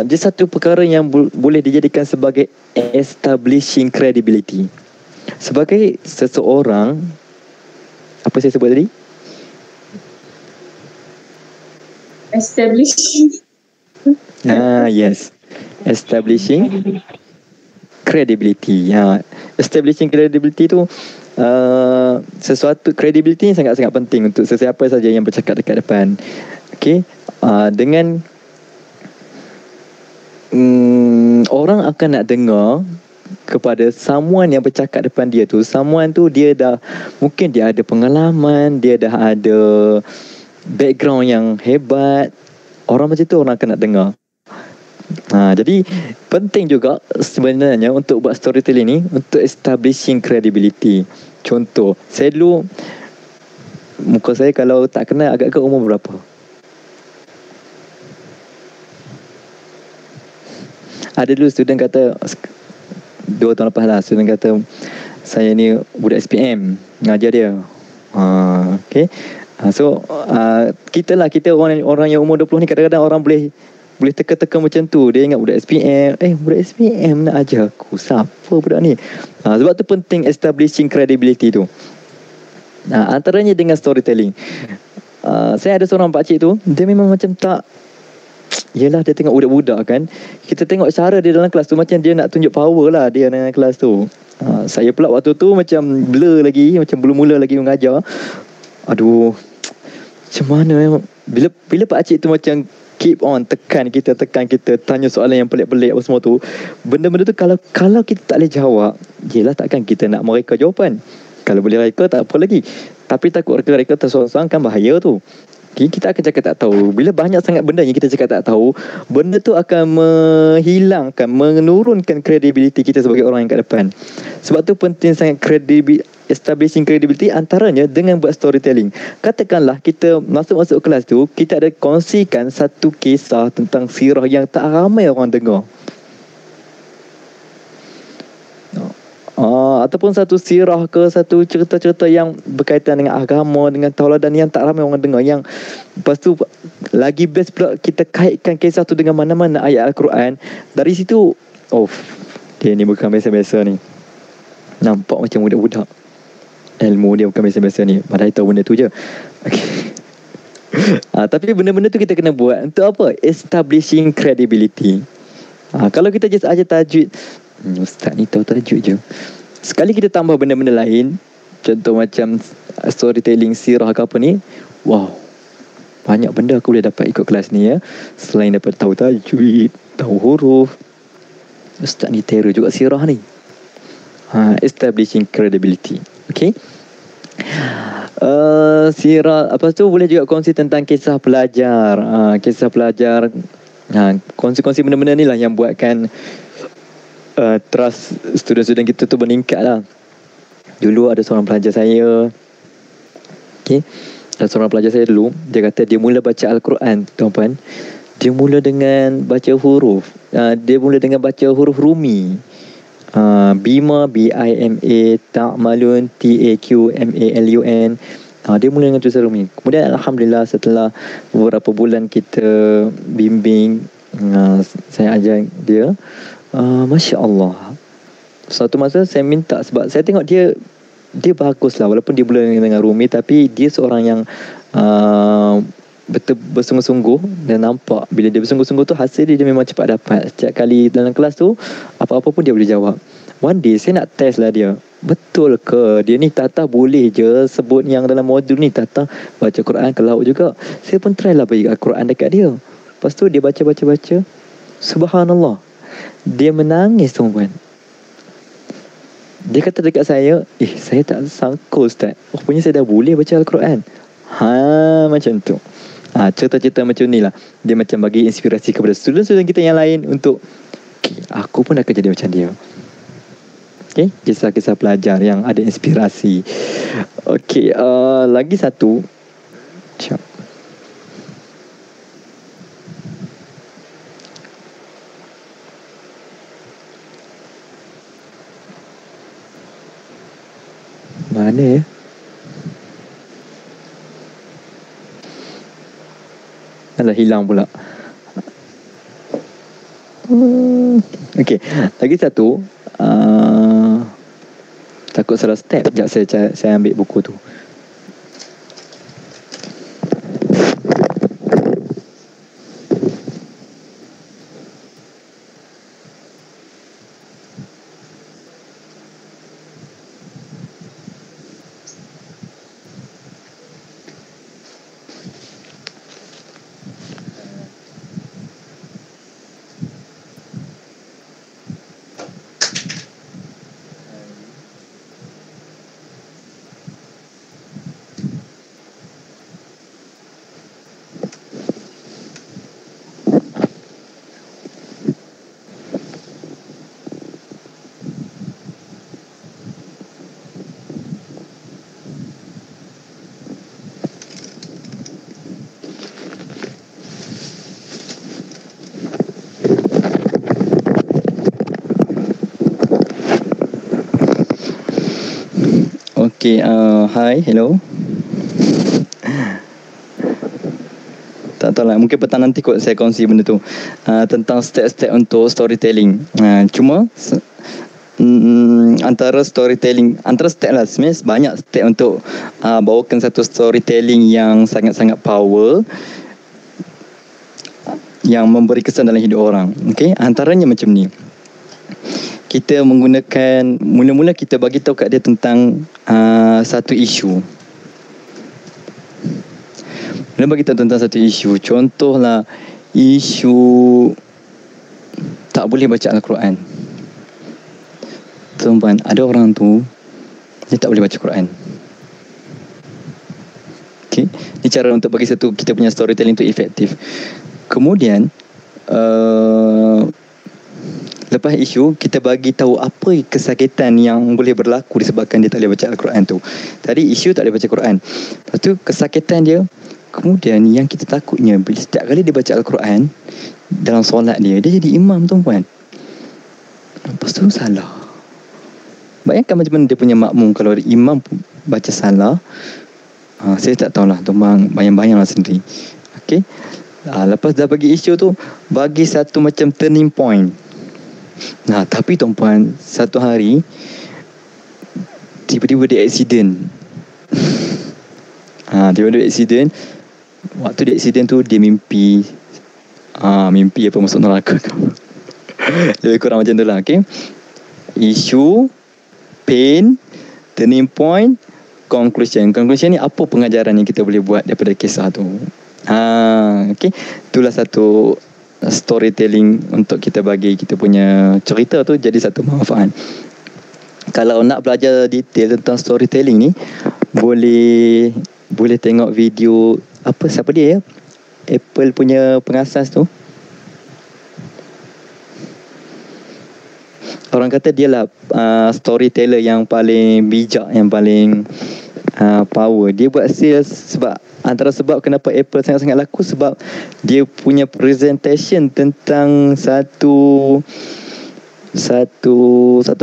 dia satu perkara yang boleh dijadikan sebagai establishing credibility. Sebagai seseorang, apa saya sebut tadi? Establishing. Yes. Establishing credibility. Establishing credibility tu sesuatu, credibility ni sangat-sangat penting untuk sesiapa saja yang bercakap dekat depan. Okay. Dengan orang akan nak dengar kepada someone yang bercakap depan dia tu. Someone tu dia dah, mungkin dia ada pengalaman, dia dah ada background yang hebat. Orang macam tu orang akan nak dengar. Jadi penting juga sebenarnya untuk buat storytelling ni untuk establishing credibility. Contoh, saya dulu, muka saya kalau tak kenal agak-agak umur berapa? Ada dulu student kata 2 tahun lepas lah, student kata saya ni budak SPM ngajar dia. Okay. So kita orang yang umur 20 ni kadang-kadang orang boleh teka-teka macam tu. Dia ingat budak SPM, budak SPM nak ajar aku, siapa budak ni. Sebab tu penting establishing credibility tu. Antaranya dengan storytelling. Saya ada seorang pakcik tu, dia memang macam tak, yelah dia tengok budak-budak kan, kita tengok cara dia dalam kelas tu macam dia nak tunjuk power lah dia dalam kelas tu. Saya pula waktu tu macam blur lagi, macam belum mula lagi mengajar. Aduh, macam mana bila pakcik tu macam keep on tekan kita, tanya soalan yang pelik-pelik apa semua tu, benda-benda tu kalau kita tak boleh jawab, yelah takkan kita nak mereka jawapan. Kalau boleh reka tak apa lagi, tapi takut reka tersorang kan bahaya tu. Kita akan cakap tak tahu. Bila banyak sangat benda yang kita cakap tak tahu, benda tu akan menurunkan kredibiliti kita sebagai orang yang kat depan. Sebab tu penting sangat establishing credibility, antaranya dengan buat storytelling. Katakanlah kita masuk kelas tu, kita ada kongsikan satu kisah tentang sirah yang tak ramai orang dengar. Ataupun satu sirah ke, satu cerita-cerita yang berkaitan dengan agama, dengan tauladan yang tak ramai orang dengar. Yang lepas tu lagi best pula kita kaitkan kisah tu dengan mana-mana ayat Al-Quran. Dari situ, dia ni bukan biasa-biasa ni, nampak macam budak-budak, ilmu dia bukan biasa-biasa ni, padahal tahu benda tu je. Okay. Tapi benda-benda tu kita kena buat untuk apa? Establishing credibility. Kalau kita just aja tajwid, ustaz ni tahu tajwid je, sekali kita tambah benda-benda lain, contoh macam storytelling sirah ke apa ni, wow, banyak benda aku boleh dapat ikut kelas ni ya. Selain dapat tahu tajwid, tahu huruf, ustaz ni terror juga sirah ni. Establishing credibility. Okay. Sirah, apa tu boleh juga kongsi tentang kisah pelajar. Kisah pelajar, kongsi-kongsi benda-benda ni lah yang buatkan trust student-student kita tu meningkat lah. Dulu ada seorang pelajar saya, ada seorang pelajar saya dulu, dia kata dia mula baca Al-Quran, tuan-puan, dia mula dengan baca huruf, dia mula dengan baca huruf Rumi. Bima, B-I-M-A, Ta'malun, T-A-Q-M-A-L-U-N. Dia mula dengan tulisan Rumi. Kemudian Alhamdulillah setelah beberapa bulan kita bimbing, saya ajar dia, Masya Allah, suatu masa saya minta, sebab saya tengok dia bagus lah, walaupun dia mula dengan Rumi, tapi dia seorang yang betul bersungguh-sungguh, dan nampak bila dia bersungguh-sungguh tu hasil dia memang cepat dapat. Setiap kali dalam kelas tu apa-apa pun dia boleh jawab. One day saya nak test lah dia, betul ke dia ni Tata boleh je sebut yang dalam modul ni Tata baca Quran ke laut juga. Saya pun try lah bagi Quran dekat dia. Lepas tu dia baca, subhanallah, dia menangis tuan-puan. Dia kata dekat saya, saya tak sangka ustaz, rupanya saya dah boleh baca Al-Quran. Macam tu. Cerita-cerita macam ni lah, dia macam bagi inspirasi kepada student-student kita yang lain untuk Okay, aku pun akan jadi macam dia. Okay, kisah-kisah pelajar yang ada inspirasi. Okay, lagi satu. Sekejap. Mana ya? Alah, hilang pula. Okay, lagi satu. Takut salah step. Sekejap saya ambil buku tu. Okay, hi, hello. Tak tahu lah, mungkin petang nanti kot saya kongsi benda tu, tentang step-step untuk storytelling. Cuma antara step lah, sebenarnya banyak step untuk bawakan satu storytelling yang sangat-sangat power, yang memberi kesan dalam hidup orang. Okay, antaranya macam ni. Kita menggunakan, mula-mula kita bagi tahu kat dia tentang satu isu. Mula bagi tahu tentang satu isu. Contohlah, isu tak boleh baca Al-Quran. Tuan-tuan, ada orang tu dia tak boleh baca Quran. Okay, ni cara untuk bagi satu kita punya storytelling tu efektif. Kemudian lepas isu, kita bagi tahu apa kesakitan yang boleh berlaku disebabkan dia tak boleh baca Al-Quran tu. Tadi isu tak boleh baca Quran. Lepas tu kesakitan dia. Kemudian yang kita takutnya, setiap kali dia baca Al-Quran dalam solat dia jadi imam, tuan-puan. Lepas tu salah. Bayangkan macam mana dia punya makmum kalau imam baca salah. Saya tak tahulah, tuan-puan bayang-bayanglah sendiri. Okay. Lepas dah bagi isu tu, bagi satu macam turning point. Tapi tuan-puan, satu hari tiba-tiba dia accident. Tiba-tiba dia accident. Waktu dia accident tu dia mimpi apa, masuk neraka ke. Lebih kurang macam tu lah. Okay, isu, pain, turning point, conclusion ni apa pengajaran yang kita boleh buat daripada kisah tu. Okay, itulah satu storytelling untuk kita bagi kita punya cerita tu jadi satu manfaat. Kalau nak belajar detail tentang storytelling ni, boleh tengok video apa, siapa dia ya, Apple punya pengasas tu. Orang kata dia lah storyteller yang paling bijak, yang paling power. Dia buat sales sebab antara sebab kenapa Apple sangat-sangat laku sebab dia punya presentation tentang satu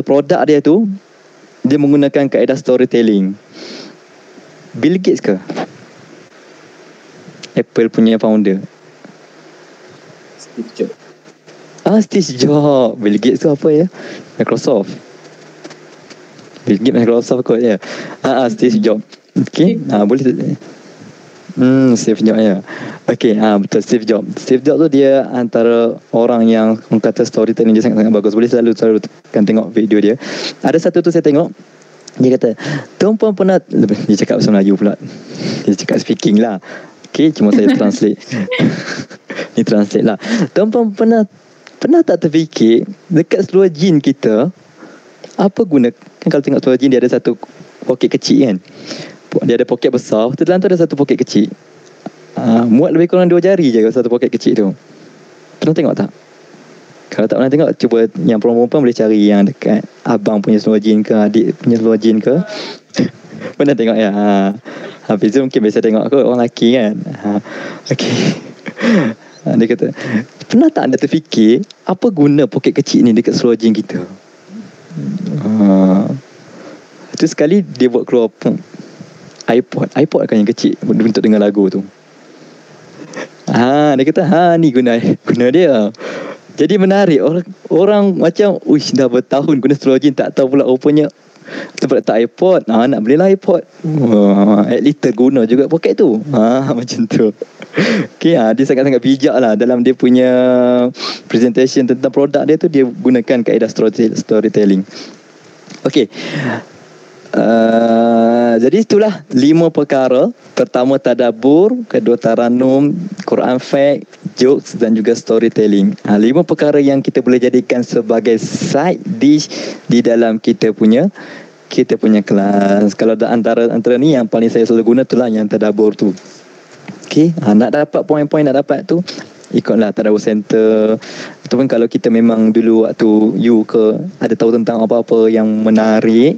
produk dia tu, dia menggunakan kaedah storytelling. Bill Gates ke? Apple punya founder. Steve Jobs. Steve Jobs. Bill Gates tu apa ya? Microsoft. Bill Gates Microsoft kot ya. Steve Jobs. Okay. Boleh. Steve Jobs ya. Okay, betul, Steve Jobs. Steve Jobs tu dia antara orang yang kata storytelling dia sangat-sangat bagus. Boleh selalu kan tengok video dia. Ada satu tu saya tengok, dia kata, tuan-puan pernah, dia cakap bahasa Melayu pula. Dia cakap speaking lah. Okay, cuma saya translate. Ni translate lah. Tuan-puan pernah tak terfikir dekat seluar jin kita, apa guna, kan kalau tengok seluar jin dia ada satu poket kecil kan. Dia ada poket besar, dalam tu ada satu poket kecil. Muat lebih kurang 2 jari je satu poket kecil tu. Pernah tengok tak? Kalau tak pernah tengok, cuba yang perempuan boleh cari yang dekat abang punya seluar jean ke, adik punya seluar jean ke. Pernah tengok ya? Hafiz tu mungkin biasa tengok kot orang lelaki kan. Okay. Dia kata, pernah tak anda terfikir apa guna poket kecil ni dekat seluar jean kita? Tu sekali dia buat keluar iPod kan yang kecil untuk dengar lagu tu. Dia kata ni guna dia. Jadi menarik, orang macam uish dah bertahun guna seluar jean, tak tahu pula rupanya tempat letak iPod. Nak belilah iPod. At least terguna juga poket tu. Macam tu. Okay, dia sangat-sangat bijak lah dalam dia punya presentation tentang produk dia tu. Dia gunakan kaedah storytelling. Okay. Jadi itulah 5 perkara. Pertama tadabbur, kedua taranum, Quran fact, jokes dan juga storytelling. 5 perkara yang kita boleh jadikan sebagai side dish di dalam kita punya kelas. Kalau antara ni yang paling saya selalu guna itulah yang tadabbur tu. Okay, nak dapat poin-poin nak dapat tu, ikutlah tadabbur center. Ataupun kalau kita memang dulu waktu you ada tahu tentang apa-apa yang menarik,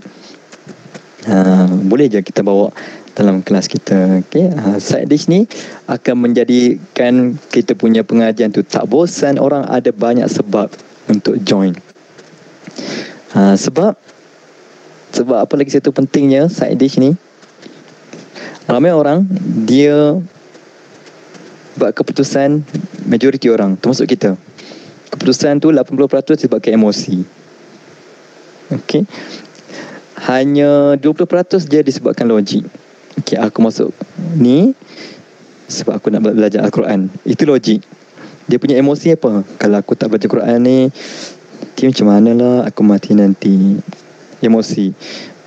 boleh je kita bawa dalam kelas kita. Okay? Side dish ni akan menjadikan kita punya pengajian tu tak bosan. Orang ada banyak sebab untuk join. Sebab apa lagi satu pentingnya side dish ni, ramai orang dia buat keputusan, majoriti orang termasuk kita, keputusan tu 80% disebabkan emosi. Okay, hanya 20% je disebabkan logik. Okay, aku masuk ni sebab aku nak belajar Al-Quran. Itu logik. Dia punya emosi apa? Kalau aku tak baca Quran ni, macam mana lah aku mati nanti. Emosi.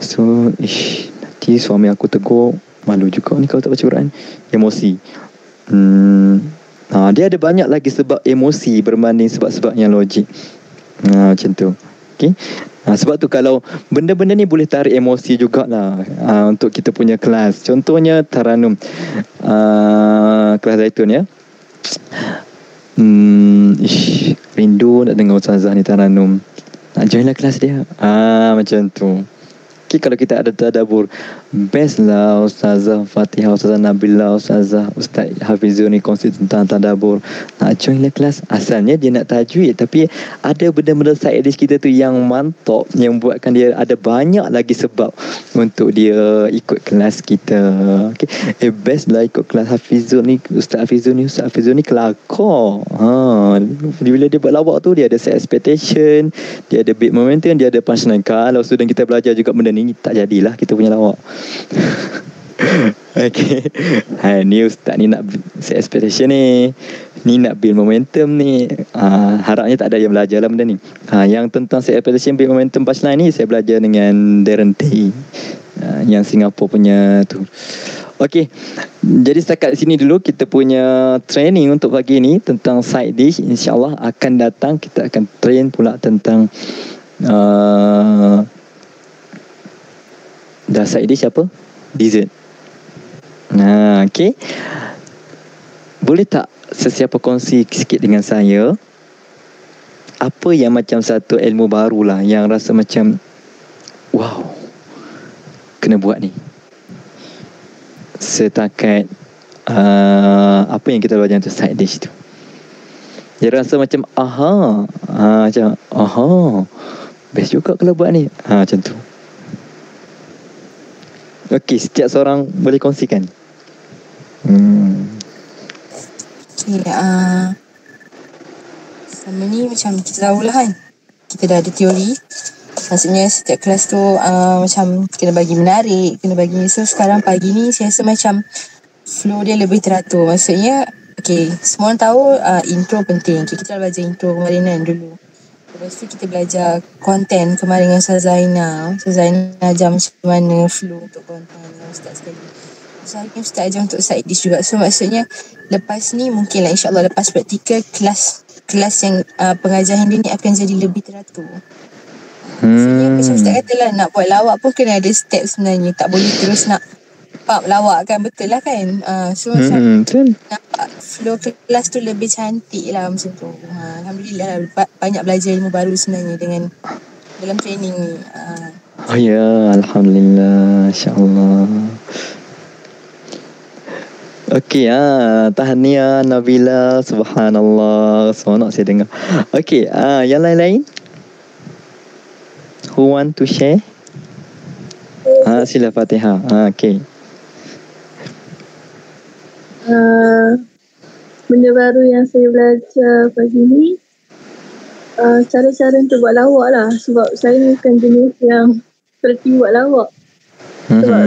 So, nanti suami aku tegur, malu juga ni kalau tak baca Quran. Emosi. Dia ada banyak lagi sebab emosi berbanding sebab-sebab yang logik. Macam tu. Okay. Sebab tu kalau benda-benda ni boleh tarik emosi jugalah untuk kita punya kelas. Contohnya taranum, kelas Zaitun ya. Rindu nak dengar ustazah ni taranum. Nak join lah kelas dia. Macam tu. Okay, kalau kita ada tadabbur, best lah Ustazah Fatihah, Ustazah Nabila, Ustazah Ustaz Hafizul ni kongsi tentang tadabbur. Nak join lah kelas. Asalnya dia nak tajwid, tapi ada benda-benda side dish kita tu yang mantap, yang buatkan dia ada banyak lagi sebab untuk dia ikut kelas kita. Okay. Best lah ikut kelas Hafizul ni, Ustaz Hafizul ni kelakar. Bila dia buat lawak tu, dia ada set expectation, dia ada beat momentum, dia ada punchline. Kalau student kita belajar juga benda ni, tak jadilah kita punya lawak. Okay. Ni ustaz ni nak set expectation ni nak build momentum ni. Harapnya tak ada yang belajar lah benda ni. Yang tentang set expectation, build momentum, punchline ni saya belajar dengan Darren Tay, yang Singapura punya tu. Okay, jadi setakat di sini dulu kita punya training untuk pagi ni tentang side dish. InsyaAllah akan datang kita akan train pula tentang dah side dish apa? Dessert. Okay. Boleh tak sesiapa kongsi sikit dengan saya apa yang macam satu ilmu baru lah yang rasa macam wow, kena buat ni setakat apa yang kita belajar untuk side dish tu. Dia rasa macam best juga kalau buat ni. Macam tu. Okey, setiap seorang boleh kongsikan. Sama ni macam kita tahulah kan, kita dah ada teori. Maksudnya setiap kelas tu macam kena bagi menarik, kena bagi. So sekarang pagi ni saya rasa macam flow dia lebih teratur. Maksudnya semua orang tahu intro penting. Kita dah belajar intro kemarin kan dulu. Lepas tu kita belajar konten kemarin dengan Ustaz Zainal. Ustaz Zainal ajar macam mana flow untuk konten dengan Ustaz sekali. So hari ni Ustaz ajar untuk side dish juga. So maksudnya lepas ni mungkin lah insyaAllah lepas praktikal kelas yang pengajaran dia ni akan jadi lebih teratur. Maksudnya macam Ustaz kata lah, nak buat lawak pun kena ada step sebenarnya. Tak boleh terus nak lawak kan, betul lah kan. So macam nampak flow kelas tu lebih cantik lah macam tu. Alhamdulillah lah. banyak belajar ilmu baru sebenarnya dengan dalam training ni. Oh ya, Alhamdulillah, insyaAllah. Okey, tahniah Nabila, subhanallah, seronok saya dengar. Okey, yang lain-lain? Who want to share? Sila Fatihah. Okey. Benda baru yang saya belajar pagi ni, cara-cara untuk buat lawak lah. Sebab saya ni bukan jenis yang terti buat lawak. Sebab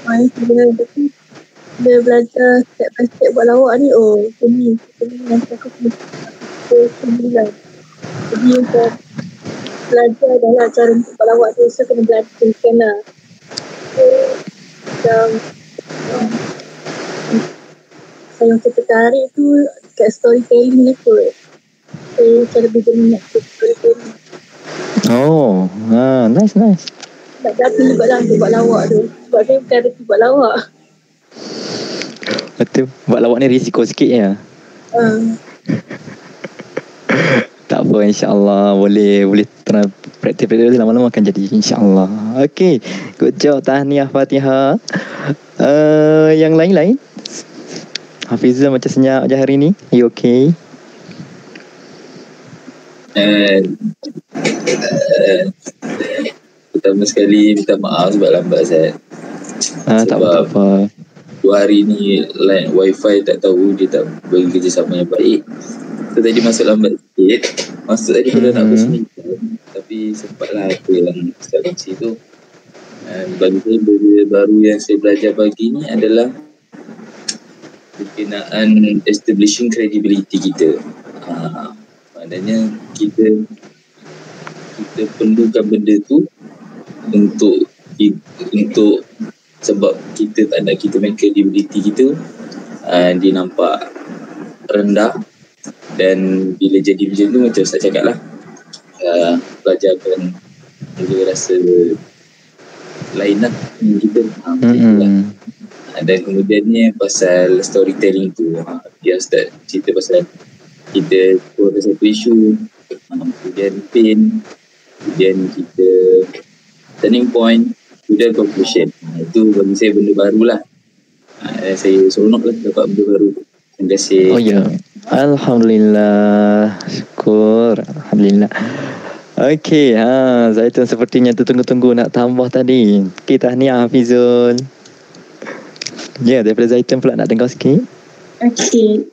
saya dia belajar step by step buat lawak ni, ini nanti aku kena jadi untuk belajar adalah cara untuk buat lawak tu, so kena belajar lah. Macam saya macam tertarik tu kat storytelling ni kot. Saya macam lebih berminat ke storytelling. Nice. Tak berapa juga lah untuk buat lawak tu. Sebab saya bukan reti buat lawak. Betul, buat lawak ni risiko sikit ya. Tak apa, insyaAllah boleh praktik lama-lama akan jadi, insyaAllah. Okay, good job, tahniah Fatihah. Yang lain-lain? Hafizah macam senyap je hari ni, you okay? Pertama sekali minta maaf sebab lambat Zat. Tak apa. 2 hari ni line wifi tak tahu, dia tak bagi kerjasama yang baik. So tadi masuk lambat sikit. Masuk tadi pada nak bersini, tapi sempatlah aku yang start kongsi tu. Bagi saya, benda baru yang saya belajar pagi ni adalah berkenaan establishing credibility kita. Maknanya kita perlukan benda tu untuk sebab kita tak nak kita main credibility kita dia nampak rendah, dan bila jadi macam tu, macam saya cakap lah, pelajarkan mula rasa lain lah kita. Dan kemudiannya pasal storytelling tu, dia start cerita pasal kita ada satu isu, kemudian pain, kemudian kita turning point, kemudian conclusion. Itu bagi saya benda baru lah. Saya seronok lah dapat benda baru. Terima kasih. Oh ya, Alhamdulillah, syukur, Alhamdulillah. Okey, Zaitun sepertinya tertunggu-tunggu nak tambah tadi. Okay, tahniah Hafizul. Ya, daripada Zaitun pula nak dengar sikit. Okay.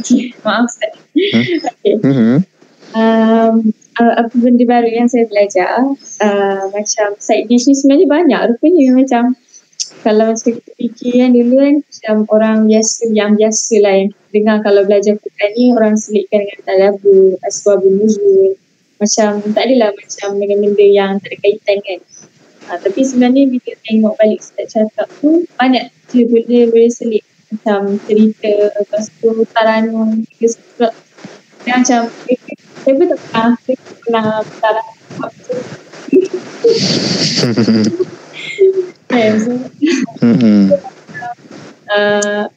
Okay, maaf Ustaz. Okay. Apa benda baru yang saya belajar, macam side dish ni sebenarnya banyak rupanya. Macam kalau macam kita fikir kan dulu kan, macam orang biasa yang lah yang dengar kalau belajar Quran ni, orang selitkan dengan tadabbur, asbabun nuzul, macam tak adalah macam dengan benda yang tak ada kaitan kan. Tapi sebenarnya bila tengok balik Ustaz cakap tu, banyak je benda boleh selit. Macam cerita, lepas tu taranum, surat. Dan macam saya pun tak pernah taranum.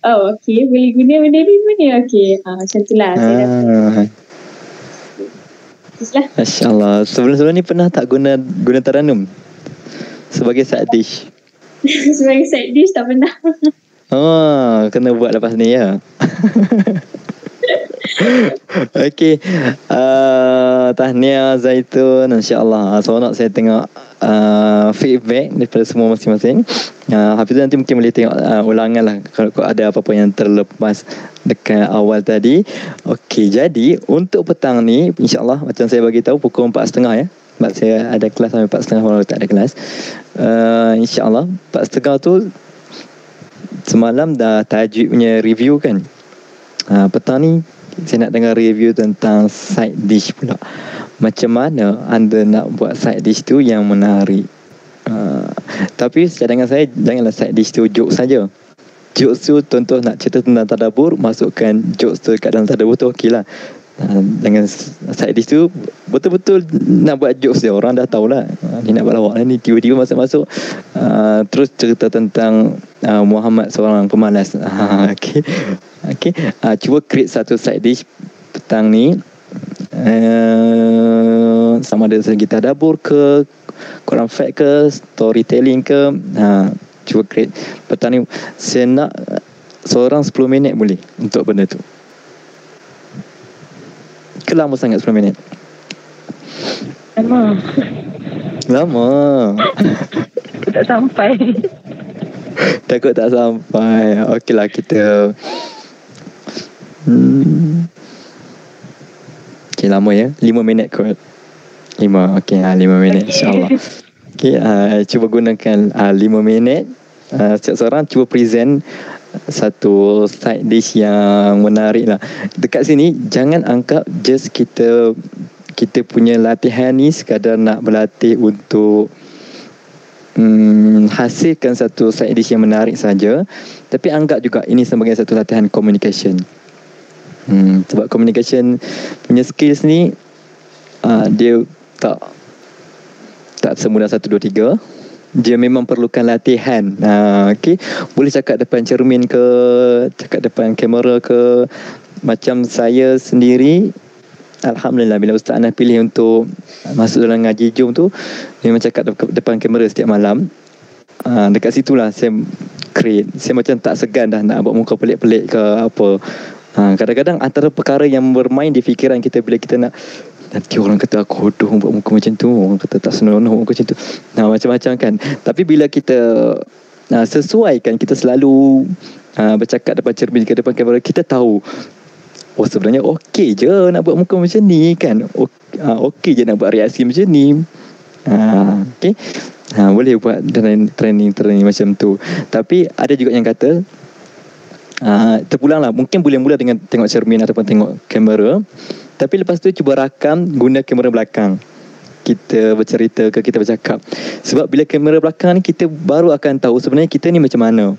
Okay, boleh guna benda ni mana? Okay, macam tu lah saya dapat. Masya Allah. Sebelum ni pernah tak guna taranum sebagai side dish? Sebagai side dish tak pernah. Kena buat lepas ni ya. Okey, tahniah Zaitun, insya-Allah. Seronok saya tengok feedback daripada semua masing-masing. Hafizah nanti mungkin boleh tengok ulangan lah kalau ada apa-apa yang terlepas dekat awal tadi. Okey, jadi untuk petang ni insya-Allah macam saya bagi tahu pukul 4.30 ya. Sebab saya ada kelas sampai 4.30 kalau tak ada kelas. Insya-Allah 4.30 tu semalam dah tajwid punya review kan. Petang ni saya nak dengar review tentang side dish pula. Macam mana anda nak buat side dish tu yang menarik. Tapi cadangan saya, janganlah side dish tu jokes saja. Jokes tu contoh nak cerita tentang tadabbur, masukkan jokes tu kat dalam tadabbur tu okey lah. Dengan side dish tu betul-betul nak buat jokes dia. Orang dah tahulah ni nak buat lawak lah ni. Tiba-tiba masuk-masuk terus cerita tentang Muhammad seorang pemalas. Okay. Cuba create satu side dish petang ni, sama ada kita dapur ke, Quran fact ke, storytelling ke. Cuba create petang ni. Saya nak seorang 10 minit boleh untuk benda tu. Lama sangat 10 minit. Lama. Tak sampai. Takut tak sampai. Okeylah kita okey, lama ya. 5 minit kot. 5. Okey, 5 minit insya-Allah. Okey, cuba gunakan 5 minit. Setiap seorang cuba present satu side dish yang menarik lah. Dekat sini jangan anggap just kita punya latihan ni sekadar nak berlatih untuk hasilkan satu side dish yang menarik saja, tapi anggap juga ini sebagai satu latihan communication. Sebab communication punya skills ni dia tak semudah 1, 2, 3. Dia memang perlukan latihan. Okay. Boleh cakap depan cermin ke, cakap depan kamera ke. Macam saya sendiri, alhamdulillah bila Ustaz Anas pilih untuk masuk dalam ngaji Jom tu, memang cakap depan kamera setiap malam. Dekat situlah saya create. Saya macam tak segan dah nak buat muka pelik-pelik ke apa. Kadang-kadang antara perkara yang bermain di fikiran kita bila kita nak, nanti orang kata aku hodoh buat muka macam tu, orang kata tak senonoh muka macam tu, macam-macam kan. Tapi bila kita sesuaikan, kita selalu bercakap depan cermin ke depan kamera, kita tahu sebenarnya okey je nak buat muka macam ni kan, okey je nak buat reaksi macam ni. Okay. Boleh buat training macam tu. Tapi ada juga yang kata terpulang lah, mungkin boleh mula dengan tengok cermin ataupun tengok kamera. Tapi lepas tu cuba rakam guna kamera belakang. Kita bercerita ke, kita bercakap. Sebab bila kamera belakang ni, kita baru akan tahu sebenarnya kita ni macam mana.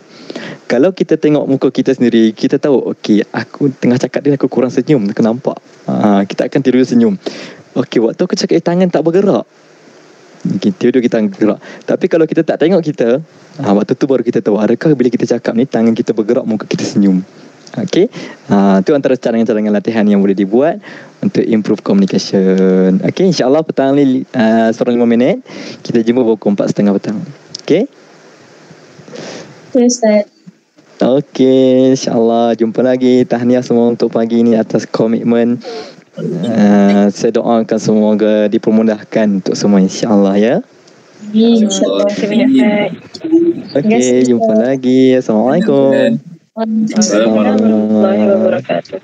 Kalau kita tengok muka kita sendiri, kita tahu, okey, aku tengah cakap dia, aku kurang senyum, aku nampak. Kita akan tiru senyum. Okey, waktu aku cakap tangan tak bergerak. Okay, tidur kita gerak. Tapi kalau kita tak tengok kita, waktu tu baru kita tahu, adakah bila kita cakap ni, tangan kita bergerak, muka kita senyum. Okay, itu antara cadangan-cadangan latihan yang boleh dibuat untuk improve communication. Okay, insyaAllah petang ni seorang 5 minit. Kita jumpa pukul 4:30 petang. Okay? Yes, Ustaz. Okay, insyaAllah jumpa lagi. Tahniah semua untuk pagi ni atas komitmen. Saya doakan semoga dipermudahkan untuk semua, insyaAllah ya. InsyaAllah. Okay, jumpa lagi. Assalamualaikum. Assalamualaikum warahmatullahi wabarakatuh.